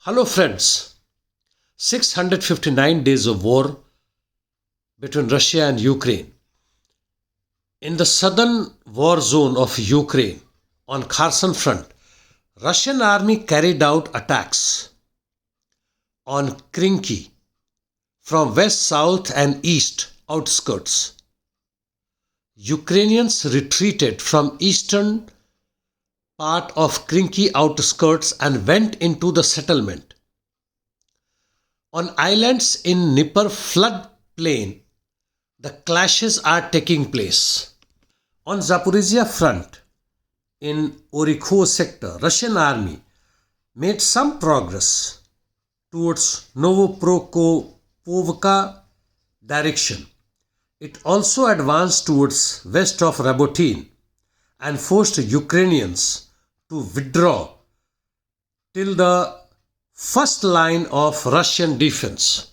Hello friends, 659 days of war between Russia and Ukraine. In the southern war zone of Ukraine, on Kherson front, Russian army carried out attacks on Krinky from west, south and east outskirts. Ukrainians retreated from eastern part of Krinky outskirts and went into the settlement. On islands in Dnieper floodplain, the clashes are taking place. On Zaporizhia front, in Orikho sector, Russian army made some progress towards Novoprokhopovka direction. It also advanced towards west of Robotyne and forced Ukrainians to withdraw till the first line of Russian defense.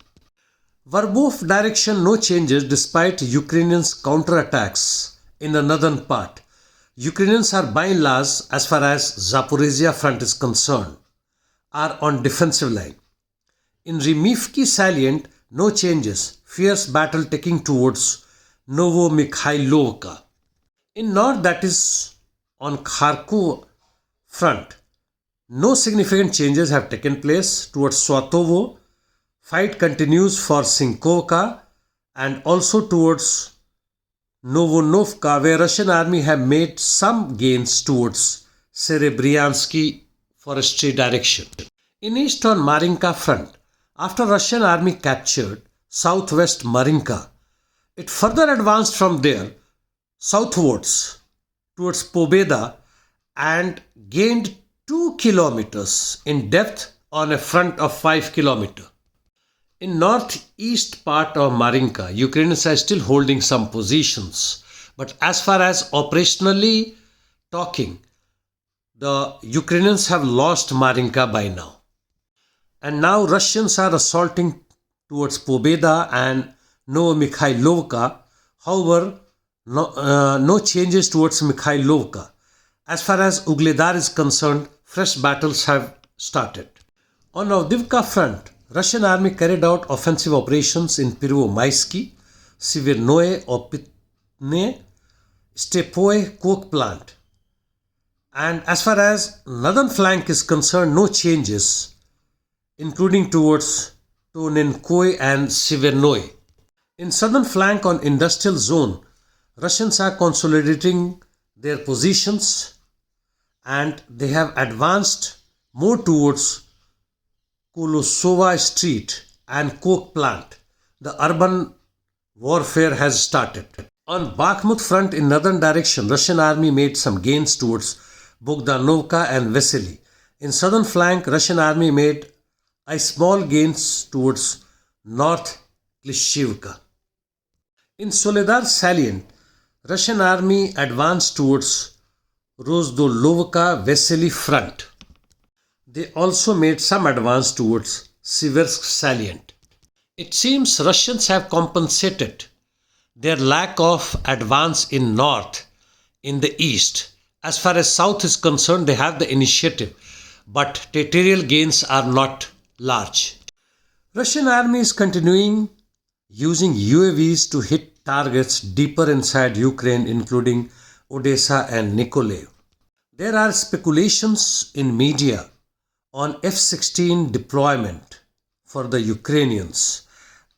Verbov direction no changes despite Ukrainians' counterattacks in the northern part. Ukrainians are by and large, as far as Zaporizhia front is concerned, are on defensive line. In Seversk Salient, no changes, fierce battle taking towards Novomikhailovka. In north, that is on Kharkov front, no significant changes have taken place towards Swatovo. Fight continues for Sinkovka and also towards Novonovka, where Russian army have made some gains towards Serebryansky forestry direction. In east on Maryinka front, after Russian army captured southwest Maryinka, it further advanced from there southwards towards Pobeda and gained 2 kilometers in depth on a front of 5 kilometers. In northeast part of Maryinka, Ukrainians are still holding some positions, but as far as operationally talking, the Ukrainians have lost Maryinka by now. And now Russians are assaulting towards Pobeda and Novomikhailovka. However, no changes towards Mikhailovka. As far as Ugledar is concerned, fresh battles have started. On Avdiivka front, Russian army carried out offensive operations in Pervomaisky, Severnoye, Opitne, Stepoe coke plant. And as far as northern flank is concerned, no changes, including towards Tonenkoy and Severnoye. In southern flank on industrial zone, Russians are consolidating their positions and they have advanced more towards Kolosova Street and coke plant. The urban warfare has started. On Bakhmut front in northern direction, Russian army made some gains towards Bogdanovka and Vesely. In southern flank, Russian army made a small gains towards North Klishivka. In Seversk Salient, Russian army advanced towards Rozdolovka Vesely front. They also made some advance towards Seversk Salient. It seems Russians have compensated their lack of advance in north in the east. As far as south is concerned, they have the initiative, but territorial gains are not large. Russian army is continuing using UAVs to hit targets deeper inside Ukraine, including Odessa and Nikolaev. There are speculations in media on F-16 deployment for the Ukrainians,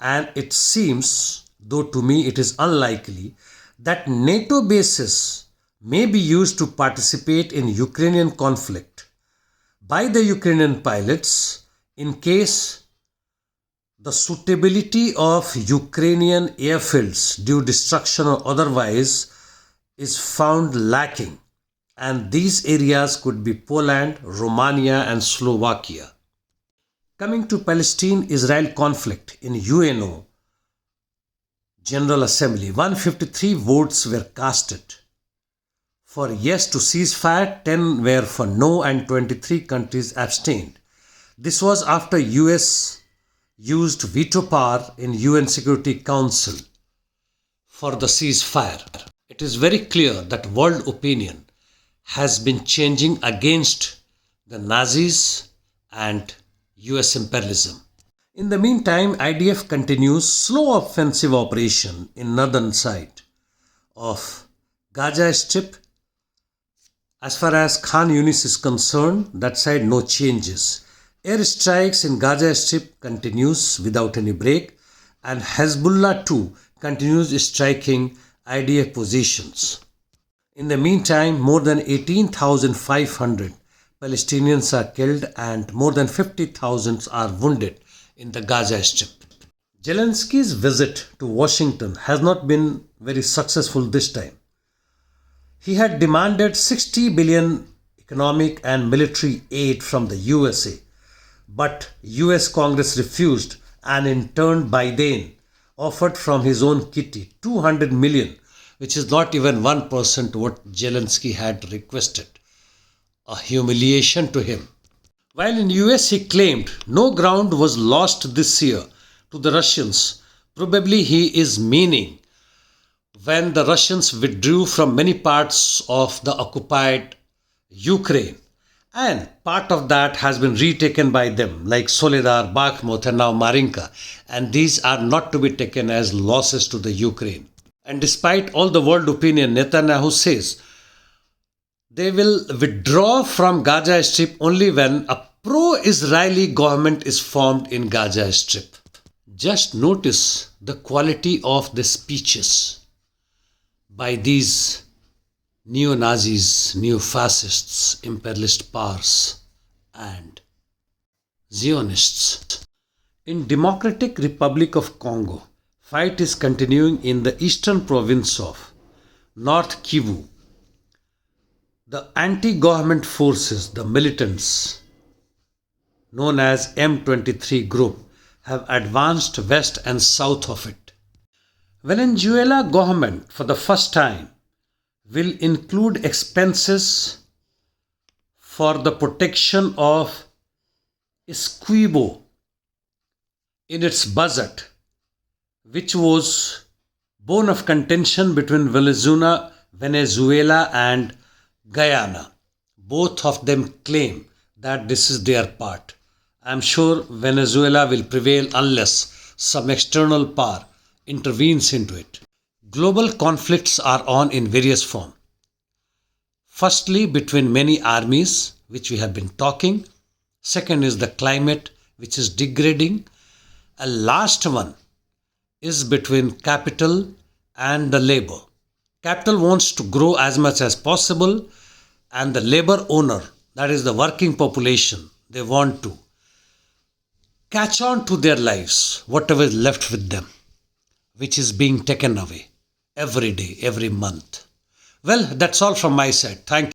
and it seems, though to me it is unlikely, that NATO bases may be used to participate in Ukrainian conflict by the Ukrainian pilots in case the suitability of Ukrainian airfields due destruction or otherwise is found lacking, and these areas could be Poland, Romania and Slovakia. Coming to Palestine Israel conflict, in UNO General Assembly, 153 votes were casted for yes to ceasefire, 10 were for no and 23 countries abstained. This was after US used veto power in UN Security Council for the ceasefire. It is very clear that world opinion has been changing against the Nazis and US imperialism. In the meantime, IDF continues slow offensive operation in northern side of Gaza Strip. As far as Khan Yunis is concerned, that side no changes. Airstrikes in Gaza Strip continues without any break, and Hezbollah too continues striking IDF positions. In the meantime, more than 18,500 Palestinians are killed and more than 50,000 are wounded in the Gaza Strip. Zelensky's visit to Washington has not been very successful this time. He had demanded 60 billion economic and military aid from the USA, but US Congress refused, and in turn Biden offered from his own kitty 200 million, which is not even 1% what Zelensky had requested. A humiliation to him. While in US he claimed no ground was lost this year to the Russians, probably he is meaning when the Russians withdrew from many parts of the occupied Ukraine, and part of that has been retaken by them, like Soledar, Bakhmut and now Maryinka, and these are not to be taken as losses to the Ukraine. And despite all the world opinion, Netanyahu says they will withdraw from Gaza Strip only when a pro-Israeli government is formed in Gaza Strip. Just notice the quality of the speeches by these neo-Nazis, neo-fascists, imperialist powers and Zionists. In Democratic Republic of Congo, fight is continuing in the eastern province of North Kivu. The anti-government forces, the militants known as M23 group, have advanced west and south of it. Venezuela government for the first time will include expenses for the protection of Essequibo in its budget, which was bone of contention between Venezuela and Guyana. Both of them claim that this is their part. I am sure Venezuela will prevail unless some external power intervenes into it. Global conflicts are on in various forms. Firstly, between many armies, which we have been talking. Second is the climate, which is degrading. A last one is between capital and the labor. Capital wants to grow as much as possible, and the labor owner, that is the working population, they want to catch on to their lives, whatever is left with them, which is being taken away every day, every month. Well, that's all from my side. Thank you.